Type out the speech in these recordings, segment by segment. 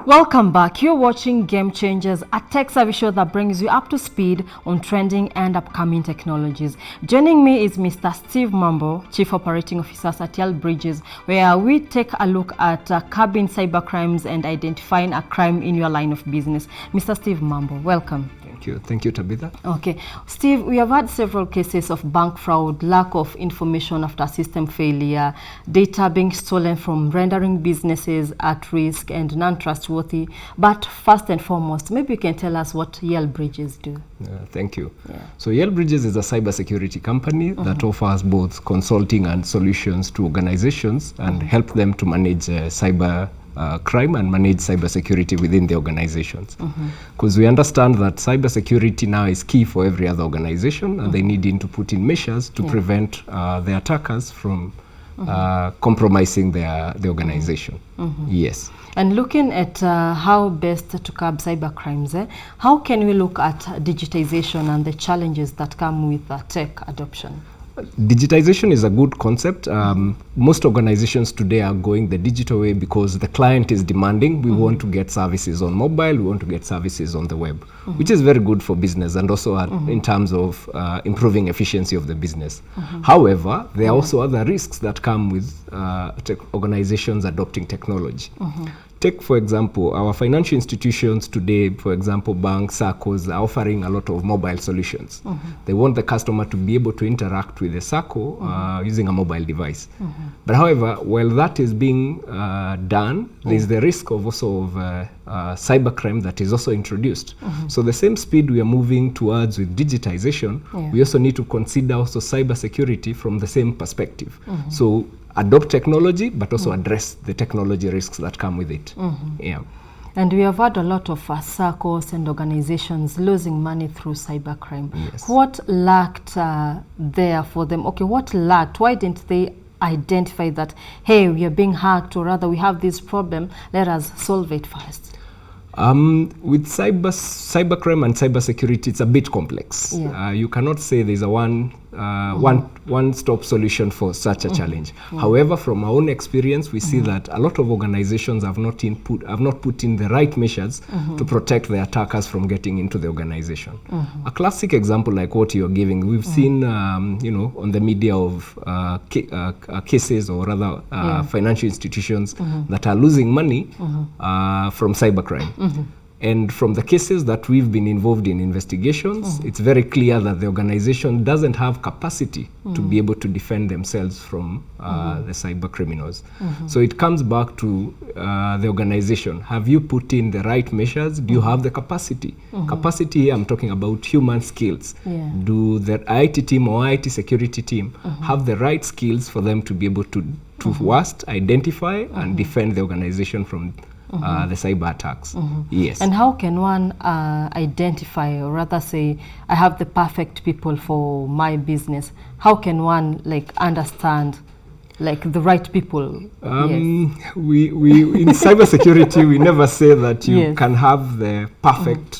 Welcome back. You're watching Game Changers, a tech service show that brings you up to speed on trending and upcoming technologies. Joining me is Mr. Steve Mambo, Chief Operating Officer at Yael Bridges, where we take a look at curbing cybercrimes and identifying a crime in your line of business. Mr. Steve Mambo, welcome. Thank you, Tabitha. Okay. Steve, we have had several cases of bank fraud, lack of information after system failure, data being stolen from rendering businesses at risk and non-trustworthy. But first and foremost, maybe you can tell us what Yael Bridges do. Thank you. So Yael Bridges is a cybersecurity company that offers both consulting and solutions to organizations and help them to manage cyber crime and manage cybersecurity within the organizations. Because we understand that cybersecurity now is key for every other organization, and they need to put in measures to prevent the attackers from compromising the organization. Yes. And looking at how best to curb cybercrimes, how can we look at digitization and the challenges that come with tech adoption? Digitization is a good concept. Most organizations today are going the digital way because the client is demanding. We want to get services on mobile, we want to get services on the web, which is very good for business and also in terms of improving efficiency of the business. However, there are also other risks that come with organizations adopting technology. Take, for example, our financial institutions today, for example, banks, SACCOs, are offering a lot of mobile solutions. They want the customer to be able to interact with the SACCO using a mobile device. But however, while that is being done, there is the risk of also of cybercrime that is also introduced. So the same speed we are moving towards with digitization, we also need to consider also cybersecurity from the same perspective. So adopt technology, but also address the technology risks that come with it. And we have had a lot of SACCOs and organizations losing money through cybercrime. What lacked there for them? Okay, what lacked? Why didn't they identify that, hey, we are being hacked, or rather we have this problem, let us solve it first? With cybercrime and cybersecurity, it's a bit complex. You cannot say there's a one-stop solution for such a challenge. However, from our own experience, we see that a lot of organizations have not put in the right measures to protect the attackers from getting into the organization. A classic example like what you're giving, we've seen, on the media of cases or rather financial institutions that are losing money from cybercrime. And from the cases that we've been involved in investigations, it's very clear that the organization doesn't have capacity to be able to defend themselves from the cyber criminals. So it comes back to the organization. Have you put in the right measures? Do you have the capacity? Capacity here, I'm talking about human skills. Do the IT team or IT security team have the right skills for them to be able to first identify and defend the organization from the cyber attacks? Yes. And how can one identify, or rather say, I have the perfect people for my business? How can one understand the right people? We in cybersecurity, we never say that you can have the perfect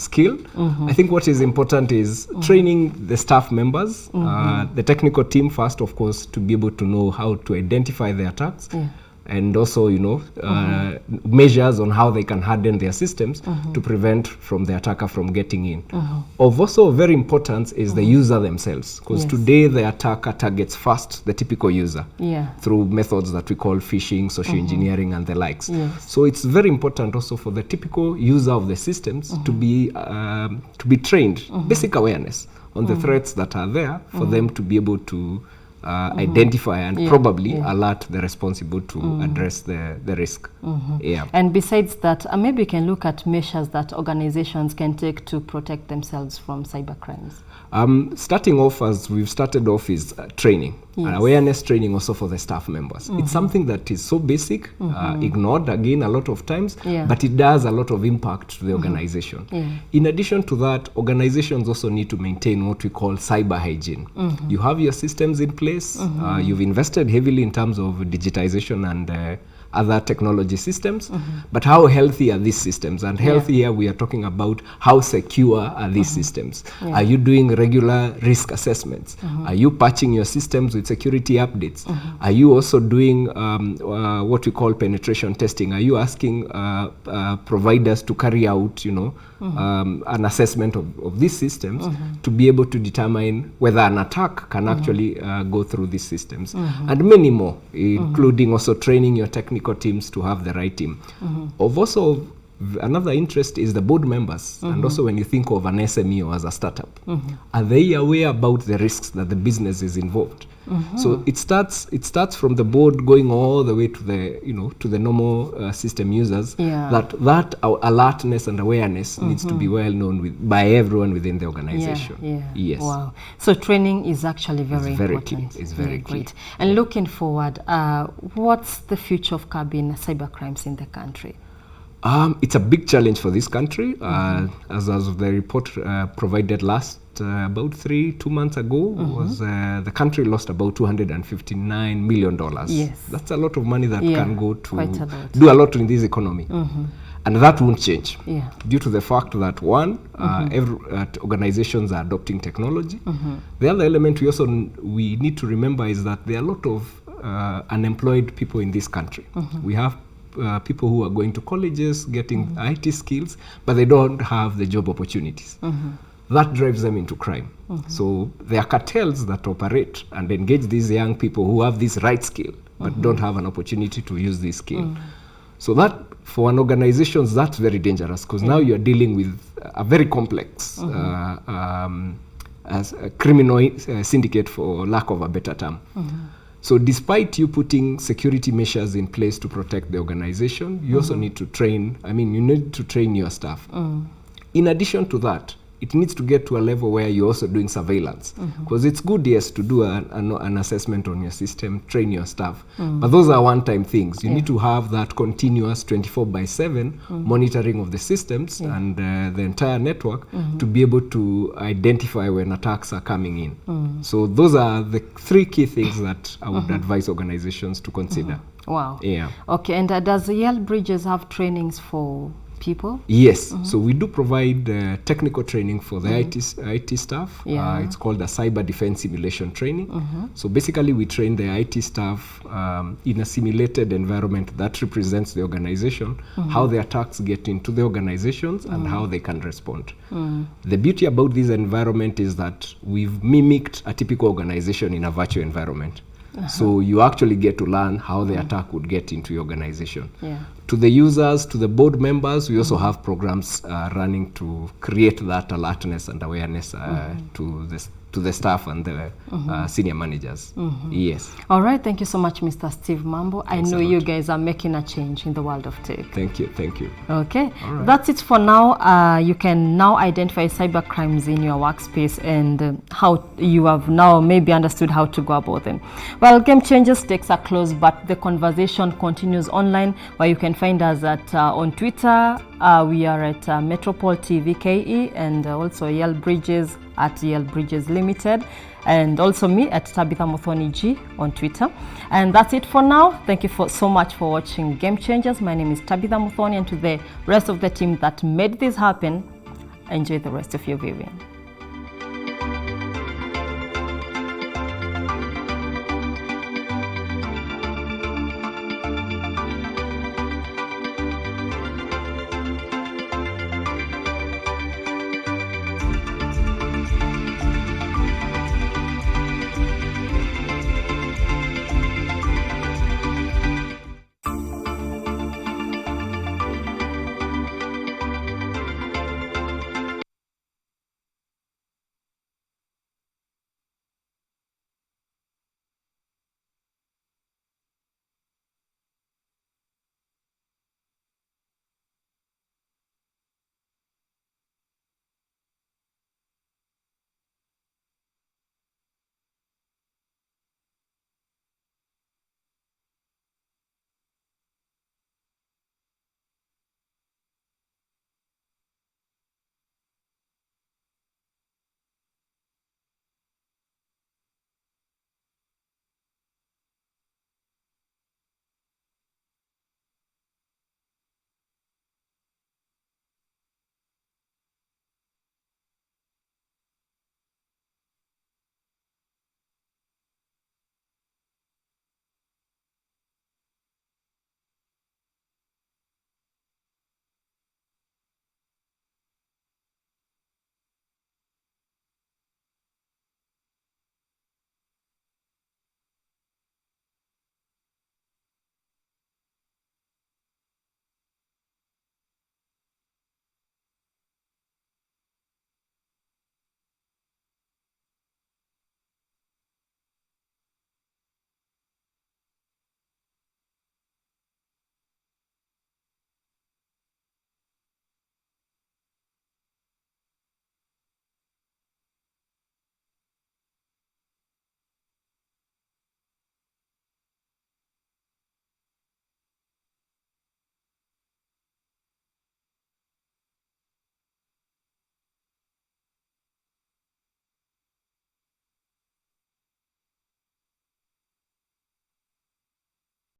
skill. I think what is important is training the staff members, the technical team first, of course, to be able to know how to identify the attacks. And also, measures on how they can harden their systems to prevent from the attacker from getting in. Of also very importance is the user themselves, because today the attacker targets first the typical user through methods that we call phishing, social engineering, and the likes. So it's very important also for the typical user of the systems to be trained, basic awareness on the threats that are there for them to be able to identify and probably alert the responsible to address the risk. And besides that, maybe we can look at measures that organizations can take to protect themselves from cybercrimes. Starting off, as we've started off, is training. Awareness training also for the staff members. It's something that is so basic, ignored again a lot of times, but it does a lot of impact to the organization. In addition to that, organizations also need to maintain what we call cyber hygiene. You have your systems in place, you've invested heavily in terms of digitization and other technology systems, but how healthy are these systems? And healthy here, we are talking about how secure are these systems. Are you doing regular risk assessments? Are you patching your systems with security updates? Are you also doing what we call penetration testing? Are you asking providers to carry out, an assessment of these systems to be able to determine whether an attack can actually go through these systems, and many more, including also training your technical teams to have the right team. Of also, another interest is the board members, and also when you think of an SME or as a startup, are they aware about the risks that the business is involved? So it starts from the board going all the way to the normal system users. That alertness and awareness needs to be well known by everyone within the organization. Yes. Wow. So training is actually very important. Key. It's very great. And looking forward, what's the future of curbing cybercrimes in the country? It's a big challenge for this country. As the report provided about 2 months ago, was the country lost about $259 million. Yes. That's a lot of money that can go to do a lot in this economy. And that won't change due to the fact that, one, organizations are adopting technology. The other element we need to remember is that there are a lot of unemployed people in this country. We have people who are going to colleges, getting IT skills, but they don't have the job opportunities. That drives them into crime. So there are cartels that operate and engage these young people who have this right skill, but don't have an opportunity to use this skill. So that, for an organization, that's very dangerous, because now you're dealing with a very complex as a criminal syndicate, for lack of a better term. So despite you putting security measures in place to protect the organization, you also need to train, you need to train your staff. In addition to that, it needs to get to a level where you're also doing surveillance. Because it's good, yes, to do an assessment on your system, train your staff. But those are one-time things. You need to have that continuous 24/7 monitoring of the systems and the entire network to be able to identify when attacks are coming in. So those are the 3 key things that I would advise organizations to consider. Wow. Yeah. Okay, and does Yael Bridges have trainings for people? Yes, so we do provide technical training for the IT staff. It's called the cyber defense simulation training. So basically we train the IT staff in a simulated environment that represents the organization, how the attacks get into the organizations and how they can respond. The beauty about this environment is that we've mimicked a typical organization in a virtual environment. So you actually get to learn how the attack would get into your organization. To the users, to the board members, we also have programs running to create that alertness and awareness to the staff and the senior managers. Yes. All right. Thank you so much, Mr. Steve Mambo. Thanks I know you guys are making a change in the world of tech. Thank you. Okay. That's it for now. You can now identify cyber crimes in your workspace and how you have now maybe understood how to go about them. Well, Game Changers takes a close, but the conversation continues online, where you can find us at on Twitter. We are at Metropole TV KE, and also Yael Bridges at Yael Bridges Limited, and also me at Tabitha Muthoni G on Twitter. And that's it for now. Thank you so much for watching Game Changers. My name is Tabitha Muthoni, and to the rest of the team that made this happen, enjoy the rest of your viewing.